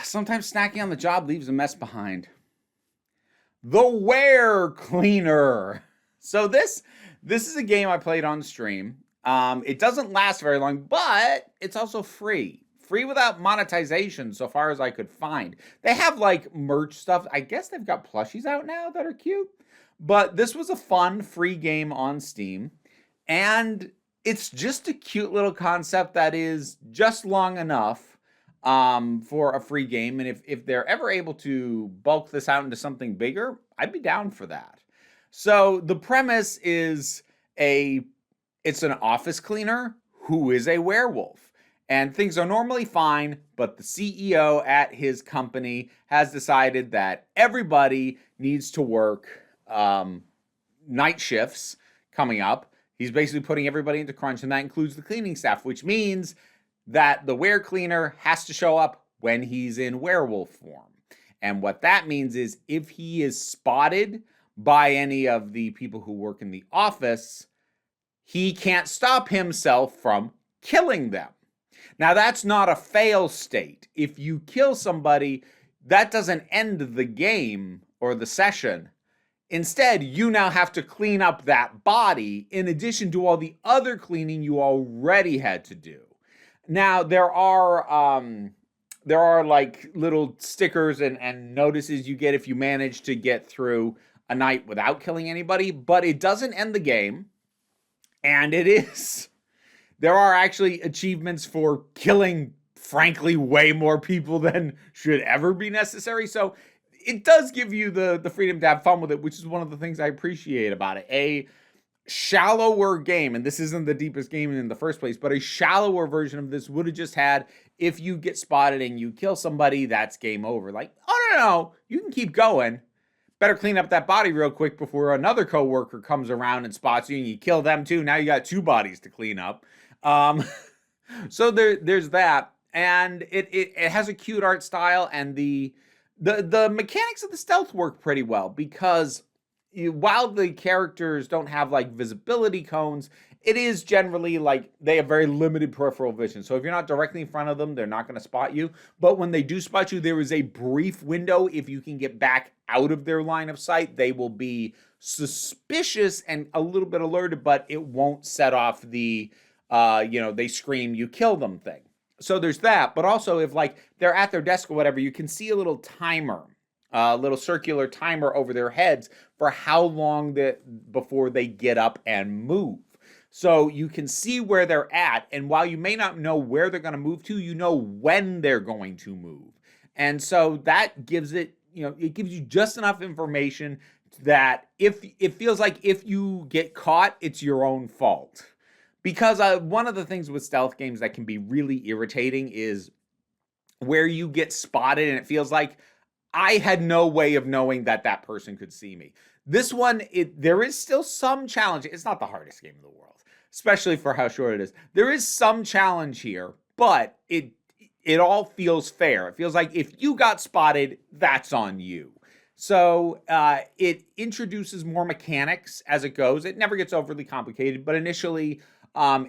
Sometimes snacking on the job leaves a mess behind. The WereCleaner. So this is a game I played on stream. It doesn't last very long, but it's also free. Free without monetization, so far as I could find. They have like merch stuff. I guess they've got plushies out now that are cute. But this was a fun free game on Steam. And it's just a cute little concept that is just long enough for a free game. And if they're ever able to bulk this out into something bigger, I'd be down for that. So the premise is it's an office cleaner who is a werewolf. And things are normally fine, but the CEO at his company has decided that everybody needs to work night shifts coming up. He's basically putting everybody into crunch, and that includes the cleaning staff, which means that the WereCleaner has to show up when he's in werewolf form. And what that means is if he is spotted by any of the people who work in the office, he can't stop himself from killing them. Now, that's not a fail state. If you kill somebody, that doesn't end the game or the session. Instead, you now have to clean up that body in addition to all the other cleaning you already had to do. Now, there are like little stickers and notices you get if you manage to get through a night without killing anybody, but it doesn't end the game. And there are actually achievements for killing, frankly, way more people than should ever be necessary. So it does give you the freedom to have fun with it, which is one of the things I appreciate about it. A shallower game, and this isn't the deepest game in the first place, but a shallower version of this would have just had, if you get spotted and you kill somebody, that's game over. Like, oh, no, you can keep going. Better clean up that body real quick before another coworker comes around and spots you and you kill them too. Now you got two bodies to clean up. So there's that. And it has a cute art style, and the mechanics of the stealth work pretty well because while the characters don't have like visibility cones, it is generally like they have very limited peripheral vision. So if you're not directly in front of them, they're not going to spot you. But when they do spot you, there is a brief window. If you can get back out of their line of sight, they will be suspicious and a little bit alerted, but it won't set off the, they scream, you kill them thing. So there's that. But also if like they're at their desk or whatever, you can see a little timer. A little circular timer over their heads for how long before they get up and move. So you can see where they're at, and while you may not know where they're going to move to, you know when they're going to move. And so that gives it, it gives you just enough information that if it feels like if you get caught, it's your own fault. Because one of the things with stealth games that can be really irritating is where you get spotted and it feels like I had no way of knowing that person could see me. This one, there is still some challenge. It's not the hardest game in the world, especially for how short it is. There is some challenge here, but it all feels fair. It feels like if you got spotted, that's on you. So it introduces more mechanics as it goes. It never gets overly complicated, but initially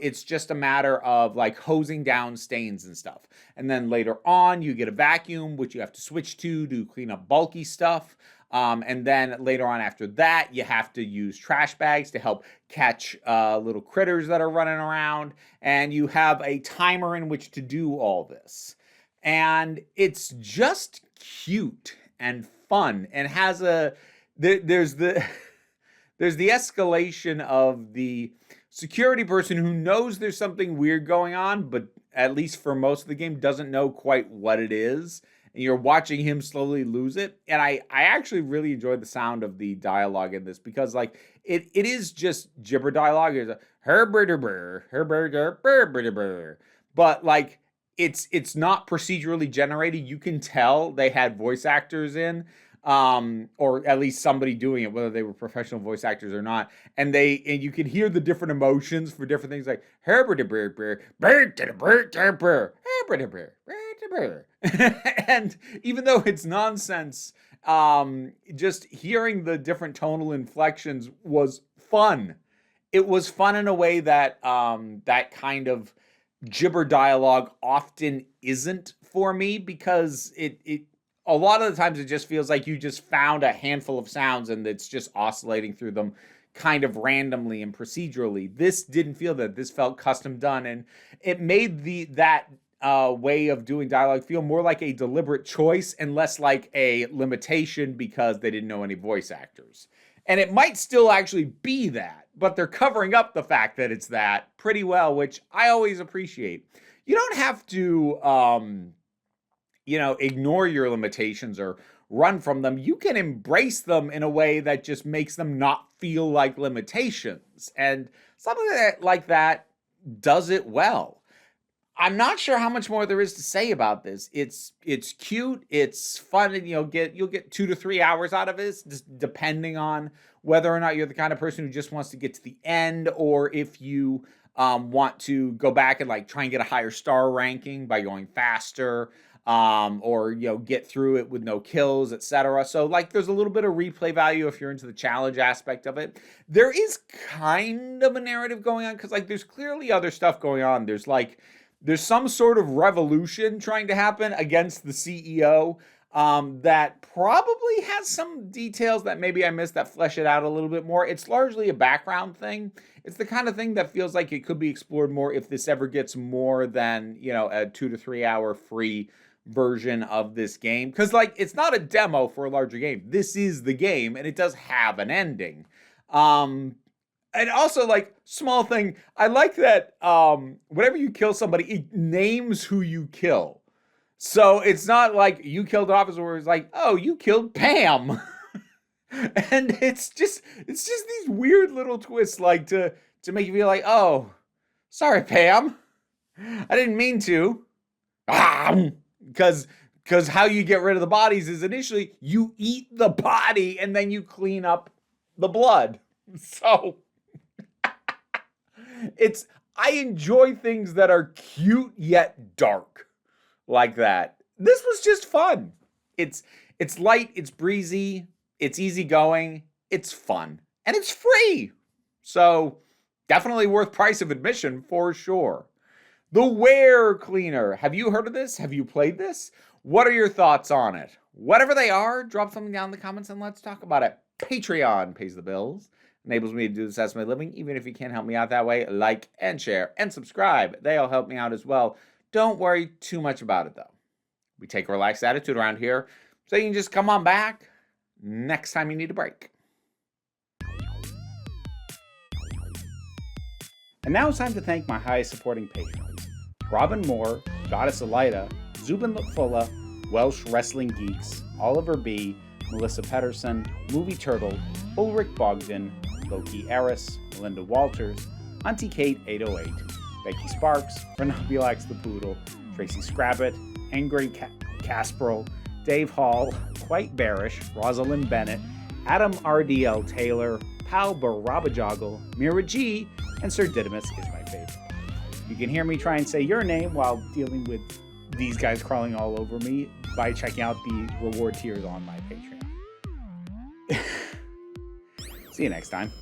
it's just a matter of like hosing down stains and stuff. And then later on, you get a vacuum, which you have to switch to clean up bulky stuff. And then later on after that, you have to use trash bags to help catch little critters that are running around. And you have a timer in which to do all this. And it's just cute and fun and has there's the escalation of the security person who knows there's something weird going on, but at least for most of the game doesn't know quite what it is. And you're watching him slowly lose it. And I actually really enjoyed the sound of the dialogue in this because like it is just gibber dialogue. It's a but like it's not procedurally generated. You can tell they had voice actors in. Or at least somebody doing it, whether they were professional voice actors or not. And you can hear the different emotions for different things like and even though it's nonsense, just hearing the different tonal inflections was fun. It was fun in a way that that kind of gibber dialogue often isn't for me because it a lot of the times it just feels like you just found a handful of sounds and it's just oscillating through them kind of randomly and procedurally. This didn't feel that. This felt custom done, and it made that way of doing dialogue feel more like a deliberate choice and less like a limitation because they didn't know any voice actors. And it might still actually be that, but they're covering up the fact that it's that pretty well, which I always appreciate. You don't have to, ignore your limitations or run from them. You can embrace them in a way that just makes them not feel like limitations. And something like that does it well. I'm not sure how much more there is to say about this. It's cute, it's fun, and you'll get 2 to 3 hours out of this, just depending on whether or not you're the kind of person who just wants to get to the end, or if you want to go back and like try and get a higher star ranking by going faster, or get through it with no kills, etc. So like there's a little bit of replay value if you're into the challenge aspect of it. There is kind of a narrative going on because like there's clearly other stuff going on. There's some sort of revolution trying to happen against the CEO that probably has some details that maybe I missed that flesh it out a little bit more. It's largely a background thing. It's the kind of thing that feels like it could be explored more if this ever gets more than, a 2 to 3 hour free version of this game. Because, like, it's not a demo for a larger game. This is the game, and it does have an ending. And also, like, small thing, I like that whenever you kill somebody, it names who you kill. So it's not like you killed an officer where it's like, oh, you killed Pam. And it's just these weird little twists, like to make you feel like, oh, sorry, Pam. I didn't mean to. Because how you get rid of the bodies is initially you eat the body and then you clean up the blood. So I enjoy things that are cute yet dark like that. This was just fun. It's light, it's breezy, it's easygoing, it's fun, and it's free. So definitely worth price of admission for sure. The WereCleaner. Have you heard of this? Have you played this? What are your thoughts on it? Whatever they are, drop something down in the comments and let's talk about it. Patreon pays the bills. Enables me to do this as my living. Even if you can't help me out that way, like and share and subscribe. They all help me out as well. Don't worry too much about it though. We take a relaxed attitude around here, so you can just come on back next time you need a break. And now it's time to thank my highest supporting patrons. Robin Moore, Goddess Elida, Zubin Lutfula, Welsh Wrestling Geeks, Oliver B., Melissa Pedersen, Movie Turtle, Ulrich Bogdan, Loki Eris, Melinda Walters, Auntie Kate 808, Becky Sparks, Renabulax the Poodle, Tracy Scrabbit, Angry Casperl, Dave Hall, Quite Bearish, Rosalind Bennett, Adam RDL Taylor, Pal Barabajoggle, Mira G, and Sir Didymus is my favorite. You can hear me try and say your name while dealing with these guys crawling all over me by checking out the reward tiers on my Patreon. See you next time.